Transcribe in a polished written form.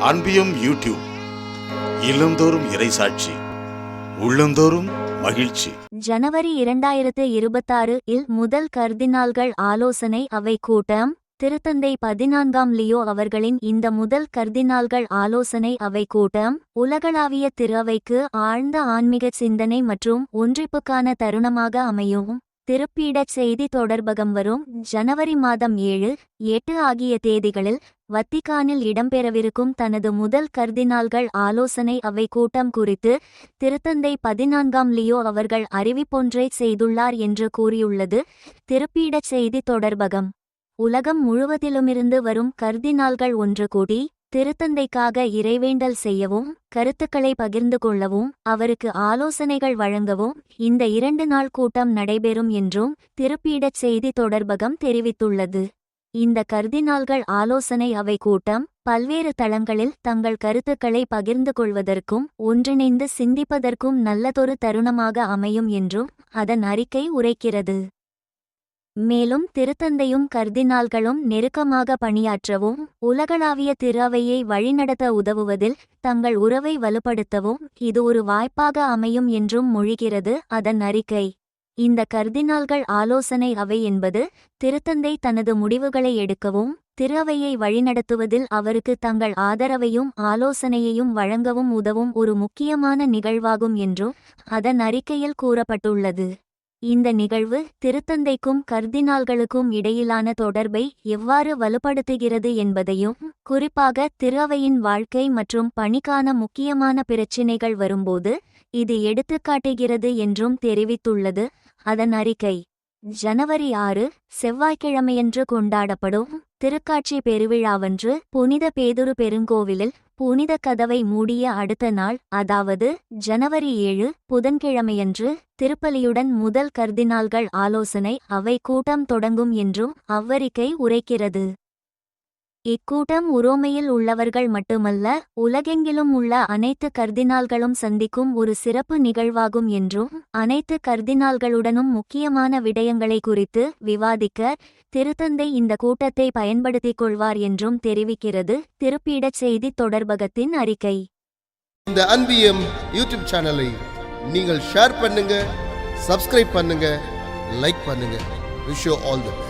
அன்பியும் YouTube இல்லந்தோறும் இறைசாட்சி உள்ளந்தோறும் மகிழ்ச்சி. ஜனவரி 2026 இல் முதல் கர்தினால்கள் ஆலோசனை அவை கூட்டம். திருத்தந்தை 14ஆம் லியோ அவர்களின் இந்த முதல் கர்தினால்கள் ஆலோசனை அவை கூட்டம் உலகளாவிய திருஅவைக்கு ஆழ்ந்த ஆன்மீக சிந்தனை மற்றும் ஒன்றிப்புக்கான தருணமாக அமையும். திருப்பீடச் செய்தி தொடர்பகம் வரும் ஜனவரி மாதம் 7, 8 ஆகிய தேதிகளில் வத்திக்கானில் இடம்பெறவிருக்கும் தனது முதல் கர்தினால்கள் ஆலோசனை அவை கூட்டம் குறித்து திருத்தந்தை 14ஆம் லியோ அவர்கள் அறிவிப்பொன்றை செய்துள்ளார் என்று கூறியுள்ளது திருப்பீடச் செய்தி தொடர்பகம். உலகம் முழுவதிலுமிருந்து வரும் கர்தினால்கள் ஒன்று கூடி திருத்தந்தைக்காக இறைவேண்டல் செய்யவும் கருத்துக்களை பகிர்ந்து கொள்ளவும் அவருக்கு ஆலோசனைகள் வழங்கவும் இந்த 2 நாள் கூட்டம் நடைபெறும் என்றும் திருப்பீடச் செய்தி தொடர்பகம் தெரிவித்துள்ளது. இந்த கர்தினால்கள் ஆலோசனை அவை கூட்டம் பல்வேறு தளங்களில் தங்கள் கருத்துக்களை பகிர்ந்து கொள்வதற்கும் ஒன்றிணைந்து சிந்திப்பதற்கும் நல்லதொரு தருணமாக அமையும் என்றும் அதன் அறிக்கை உரைக்கிறது. மேலும் திருத்தந்தையும் கர்தினால்களும் நெருக்கமாக பணியாற்றவும் உலகளாவிய திருஅவையை வழிநடத்த உதவுவதில் தங்கள் உறவை வலுப்படுத்தவும் இது ஒரு வாய்ப்பாக அமையும் என்றும் மொழிகிறது அதன் அறிக்கை. இந்த கர்தினால்கள் ஆலோசனை அவை என்பது திருத்தந்தை தனது முடிவுகளை எடுக்கவும் திருஅவையை வழிநடத்துவதில் அவருக்கு தங்கள் ஆதரவையும் ஆலோசனையையும் வழங்கவும் உதவும் ஒரு முக்கியமான நிகழ்வாகும் என்றும் அதன் அறிக்கையில் கூறப்பட்டுள்ளது. இந்த நிகழ்வு திருத்தந்தைக்கும் கர்தினால்களுக்கும் இடையிலான தொடர்பை எவ்வாறு வலுப்படுத்துகிறது என்பதையும் குறிப்பாக திருஅவையின் வாழ்க்கை மற்றும் பணிக்கான முக்கியமான பிரச்சினைகள் வரும்போது இது எடுத்துக்காட்டுகிறது என்றும் தெரிவித்துள்ளது அதன் அறிக்கை. ஜனவரி 6 செவ்வாய்க்கிழமையன்று கொண்டாடப்படும் திருக்காட்சி பெருவிழாவன்று புனித பேதுரு பெருங்கோவிலில் புனித கதவை மூடிய அடுத்த நாள் அதாவது ஜனவரி 7 புதன்கிழமையன்று திருப்பலியுடன் முதல் கர்தினால்கள் ஆலோசனை அவை கூட்டம் தொடங்கும் என்றும் அவ்வறிக்கை உரைக்கிறது. இக்கூட்டம் உரோமையில் உள்ளவர்கள் மட்டுமல்ல உலகெங்கிலும் உள்ள அனைத்து கர்தினால்களும் சந்திக்கும் ஒரு சிறப்பு நிகழ்வாகும் என்றும் அனைத்து கர்தினால்களுடனும் முக்கியமான விடயங்களை குறித்து விவாதிக்க திருத்தந்தை இந்த கூட்டத்தை பயன்படுத்திக் கொள்வார் என்றும் தெரிவிக்கிறது திருப்பீடச் செய்தி தொடர்பகத்தின் அறிக்கை. இந்த அன்பியம் யூடியூப் சேனலை நீங்கள் ஷேர் பண்ணுங்க, சப்ஸ்கிரைப் பண்ணுங்க, லைக் பண்ணுங்க. Wish you all the best.